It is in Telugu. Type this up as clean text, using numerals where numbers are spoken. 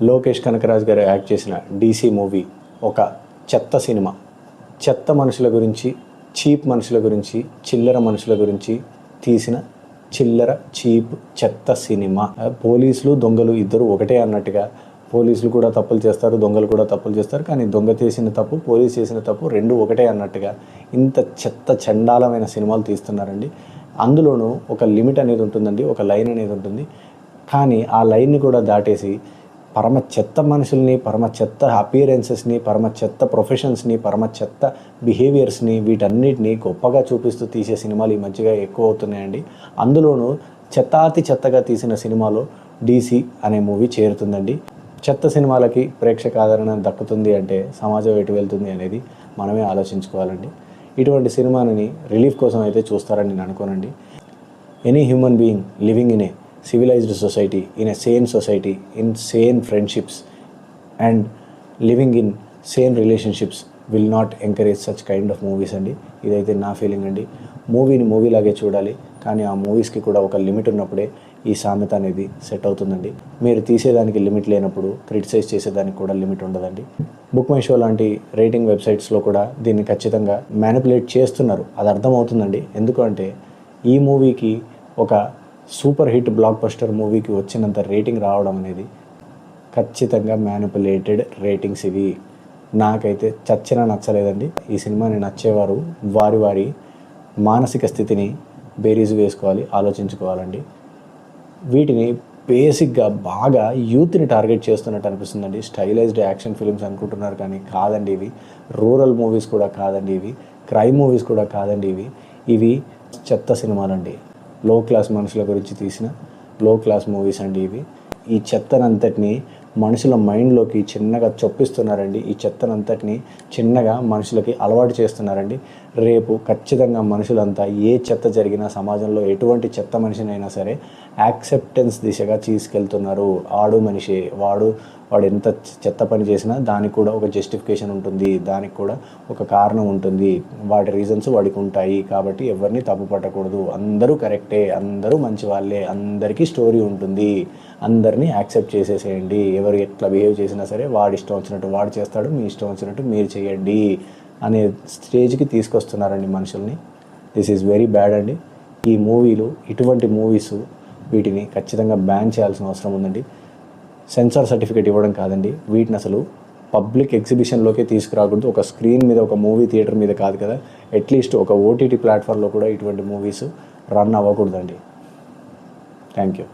లోకేష్ కనకరాజ్ గారు యాక్ట్ చేసిన డీసీ మూవీ ఒక చెత్త సినిమా. చెత్త మనుషుల గురించి, చీప్ మనుషుల గురించి, చిల్లర మనుషుల గురించి తీసిన చిల్లర చీప్ చెత్త సినిమా. పోలీసులు దొంగలు ఇద్దరు ఒకటే అన్నట్టుగా, పోలీసులు కూడా తప్పులు చేస్తారు, దొంగలు కూడా తప్పులు చేస్తారు, కానీ దొంగ చేసిన తప్పు, పోలీసు చేసిన తప్పు రెండు ఒకటే అన్నట్టుగా ఇంత చెత్త చండాలమైన సినిమాలు తీస్తున్నారండి. అందులోనూ ఒక లిమిట్ అనేది ఉంటుందండి, ఒక లైన్ అనేది ఉంటుంది. కానీ ఆ లైన్ని కూడా దాటేసి పరమ చెత్త మనుషుల్ని, పరమ చెత్త అపియరెన్సెస్ని, పరమ చెత్త ప్రొఫెషన్స్ని, పరమ చెత్త బిహేవియర్స్ని, వీటన్నిటిని గొప్పగా చూపిస్తూ తీసే సినిమాలు ఈ మధ్యగా ఎక్కువ అవుతున్నాయండి. అందులోనూ చెత్తాతి చెత్తగా తీసిన సినిమాలో డీసీ అనే మూవీ చేరుతుందండి. చెత్త సినిమాలకి ప్రేక్షక ఆదరణ దక్కుతుంది అంటే సమాజం ఎటు వెళ్తుంది అనేది మనమే ఆలోచించుకోవాలండి. ఇటువంటి సినిమాని రిలీఫ్ కోసం అయితే చూస్తారని నేను అనుకోనండి. Any human being living in a civilized society, in a sane society, in sane friendships and living in sane relationships will not encourage such kind of movies అండి. ఇదైతే నా ఫీలింగ్ అండి. మూవీని మూవీలాగే చూడాలి, కానీ ఆ మూవీస్కి కూడా ఒక లిమిట్ ఉన్నప్పుడే ఈ సామెత అనేది సెట్ అవుతుందండి. మీరు తీసేదానికి లిమిట్ లేనప్పుడు క్రిటిసైజ్ చేసేదానికి కూడా లిమిట్ ఉండదండి. బుక్ మై షో లాంటి రేటింగ్ వెబ్సైట్స్లో కూడా దీన్ని ఖచ్చితంగా మ్యానిపులేట్ చేస్తున్నారు, అది అర్థమవుతుందండి. ఎందుకంటే ఈ మూవీకి ఒక సూపర్ హిట్ బ్లాక్ బస్టర్ మూవీకి వచ్చినంత రేటింగ్ రావడం అనేది ఖచ్చితంగా మ్యానిపులేటెడ్ రేటింగ్స్ ఇవి. నాకైతే చచ్చినా నచ్చలేదండి. ఈ సినిమాని నచ్చేవారు వారి వారి మానసిక స్థితిని బేరీజు వేసుకోవాలి, ఆలోచించుకోవాలండి. వీటిని బేసిక్గా బాగా యూత్ని టార్గెట్ చేస్తున్నట్టు అనిపిస్తుందండి. స్టైలైజ్డ్ యాక్షన్ ఫిల్మ్స్ అనుకుంటున్నారు, కానీ కాదండి ఇవి. రూరల్ మూవీస్ కూడా కాదండి ఇవి. క్రైమ్ మూవీస్ కూడా కాదండి ఇవి చెత్త సినిమాలండి. లో క్లాస్ మనుషుల గురించి తీసిన లో క్లాస్ మూవీస్ అండి ఇవి. ఈ చెత్తనంతటిని మనుషుల మైండ్లోకి చిన్నగా చొప్పిస్తున్నారండి. ఈ చెత్తనంతటిని చిన్నగా మనుషులకి అలవాటు చేస్తున్నారండి. రేపు ఖచ్చితంగా మనుషులంతా ఏ చెత్త జరిగినా సమాజంలో ఎటువంటి చెత్త మనిషినైనా సరే యాక్సెప్టెన్స్ దిశగా తీసుకెళ్తున్నారు. ఆడు మనిషి, వాడు ఎంత చెత్త పని చేసినా దానికి కూడా ఒక జస్టిఫికేషన్ ఉంటుంది, దానికి కూడా ఒక కారణం ఉంటుంది, వాటి రీజన్స్ వాడికి ఉంటాయి. కాబట్టి ఎవరిని తప్పు పట్టకూడదు, అందరూ కరెక్టే, అందరూ మంచి వాళ్ళే, అందరికీ స్టోరీ ఉంటుంది, అందరినీ యాక్సెప్ట్ చేసేసేయండి. ఎవరు ఎట్లా బిహేవ్ చేసినా సరే వాడి ఇష్టం వచ్చినట్టు వాడు చేస్తాడు, మీ ఇష్టం వచ్చినట్టు మీరు చేయండి అనే స్టేజ్కి తీసుకొస్తున్నారండి మనుషుల్ని. దిస్ ఈజ్ వెరీ బ్యాడ్ అండి. ఈ మూవీలు, ఇటువంటి మూవీస్, వీటిని ఖచ్చితంగా బ్యాన్ చేయాల్సిన అవసరం ఉందండి. సెన్సార్ సర్టిఫికేట్ ఇవ్వడం కాదండి, వీటిని అసలు పబ్లిక్ ఎగ్జిబిషన్లోకే తీసుకురాకూడదు. ఒక స్క్రీన్ మీద, ఒక మూవీ థియేటర్ మీద కాదు కదా, అట్లీస్ట్ ఒక ఓటీటీ ప్లాట్ఫామ్లో కూడా ఇటువంటి మూవీస్ రన్ అవ్వకూడదండి. Thank you.